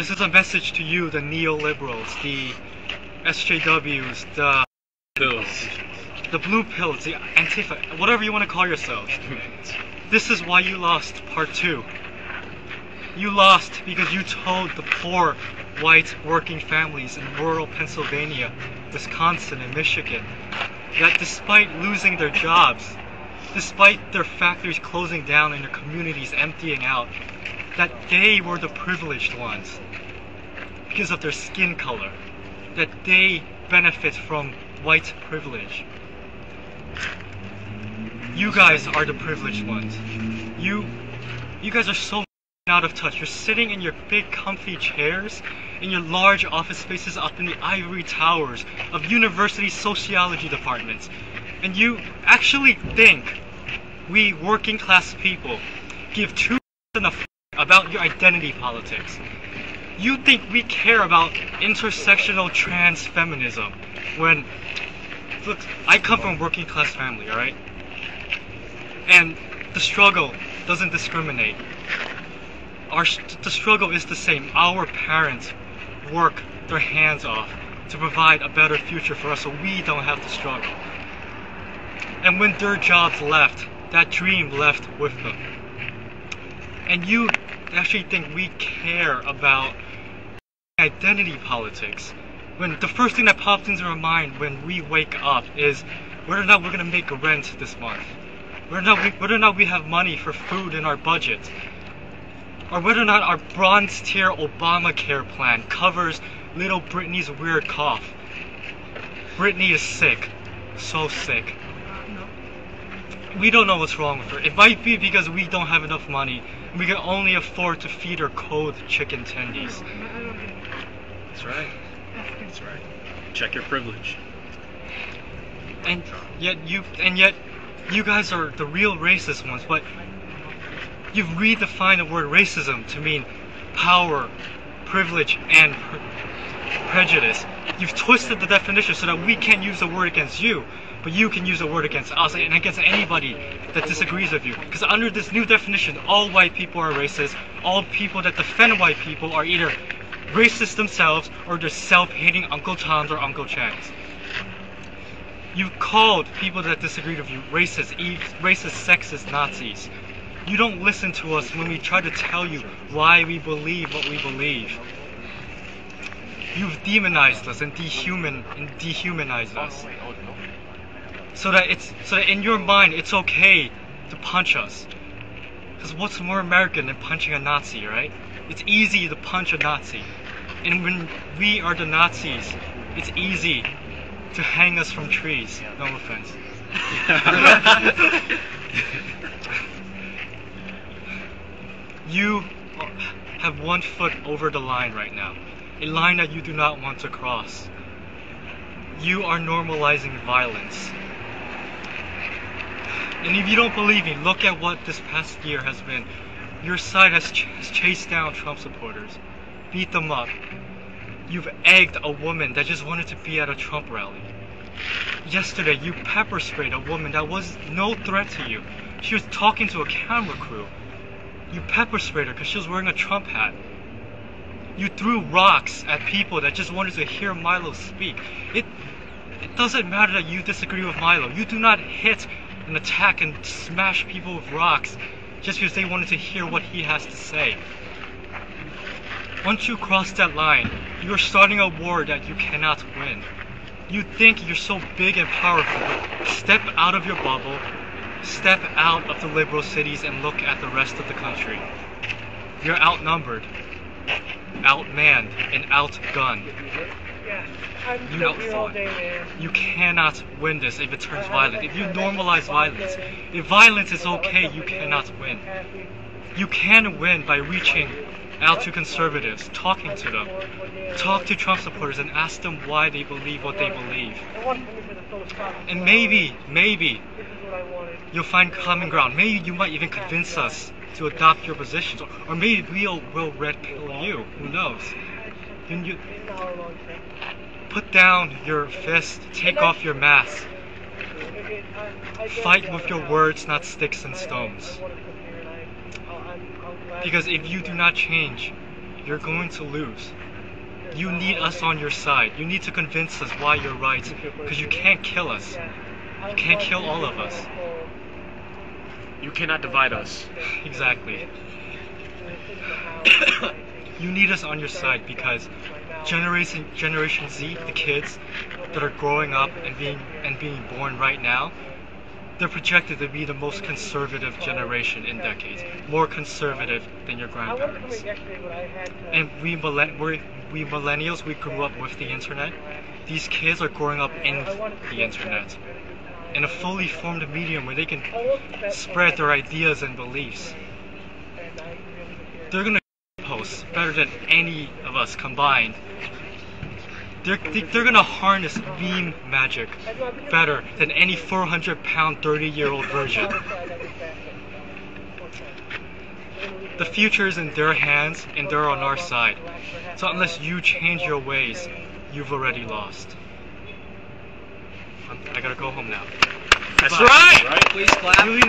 This is a message to you, the neoliberals, the SJWs, the Pills. the blue pills, the Antifa, whatever you want to call yourselves. This is why you lost part 2. You lost because you told the poor, white, working families in rural Pennsylvania, Wisconsin, and Michigan that despite losing their jobs, despite their factories closing down and their communities emptying out, that they were the privileged ones because of their skin color, that they benefit from white privilege. You guys are the privileged ones. You guys are so out of touch. You're sitting in your big comfy chairs in your large office spaces up in the ivory towers of university sociology departments, and you actually think we working class people give two about your identity politics. You think we care about intersectional trans feminism when, look, I come from a working class family, alright? And the struggle doesn't discriminate. The struggle is the same. Our parents work their hands off to provide a better future for us so we don't have to struggle. And when their jobs left, that dream left with them. And you actually think we care about identity politics when the first thing that pops into our mind when we wake up is whether or not we're going to make rent this month, whether or not we have money for food in our budget, or whether or not our bronze tier Obamacare plan covers little Brittany's weird cough. Brittany is sick, so sick. We don't know what's wrong with her. It might be because we don't have enough money and we can only afford to feed her cold chicken tendies. That's right. That's right. Check your privilege. And yet you guys are the real racist ones, but you've redefined the word racism to mean power, privilege, and prejudice. You've twisted the definition so that we can't use the word against you, but you can use the word against us and against anybody that disagrees with you. Because under this new definition, all white people are racist. All people that defend white people are either racist themselves or they're self-hating Uncle Toms or Uncle Chans. You've called people that disagree with you racist, sexist, Nazis. You don't listen to us when we try to tell you why we believe what we believe. You've demonized us and dehumanized us. So that in your mind it's okay to punch us. Because what's more American than punching a Nazi, right? It's easy to punch a Nazi. And when we are the Nazis, it's easy to hang us from trees. No offense. You have 1 foot over the line right now. A line that you do not want to cross. You are normalizing violence. And if you don't believe me, look at what this past year has been. Your side has chased down Trump supporters, beat them up. You've egged a woman that just wanted to be at a Trump rally. Yesterday, you pepper sprayed a woman that was no threat to you. She was talking to a camera crew. You pepper sprayed her because she was wearing a Trump hat. You threw rocks at people that just wanted to hear Milo speak. It doesn't matter that you disagree with Milo. You do not hit and attack and smash people with rocks just because they wanted to hear what he has to say. Once you cross that line, you are starting a war that you cannot win. You think you're so big and powerful, but step out of your bubble, step out of the liberal cities and look at the rest of the country. You're outnumbered, outmanned, and outgunned. You outfought. You cannot win this if it turns violent. If you normalize violence, if violence is okay, you cannot win. You can win by reaching out to conservatives, talking to them. Talk to Trump supporters and ask them why they believe what they believe. And maybe you'll find common ground. Maybe you might even convince us to adopt your positions, or maybe we'll red pill you. Who knows? You put down your fist, take off your mask. Fight with your words, not sticks and stones. Because if you do not change, you're going to lose. You need us on your side. You need to convince us why you're right, because you can't kill us. You can't kill all of us. You cannot divide us. Exactly. You need us on your side because Generation Z, the kids that are growing up and being born right now, they're projected to be the most conservative generation in decades, more conservative than your grandparents. And we millennials, we grew up with the internet. These kids are growing up in the internet, in a fully formed medium where they can spread their ideas and beliefs. They're gonna post better than any of us combined. They're gonna harness meme magic better than any 400-pound, 30-year-old virgin. The future is in their hands, and they're on our side. So unless you change your ways, you've already lost. I gotta go home now. That's right! Please clap. Really,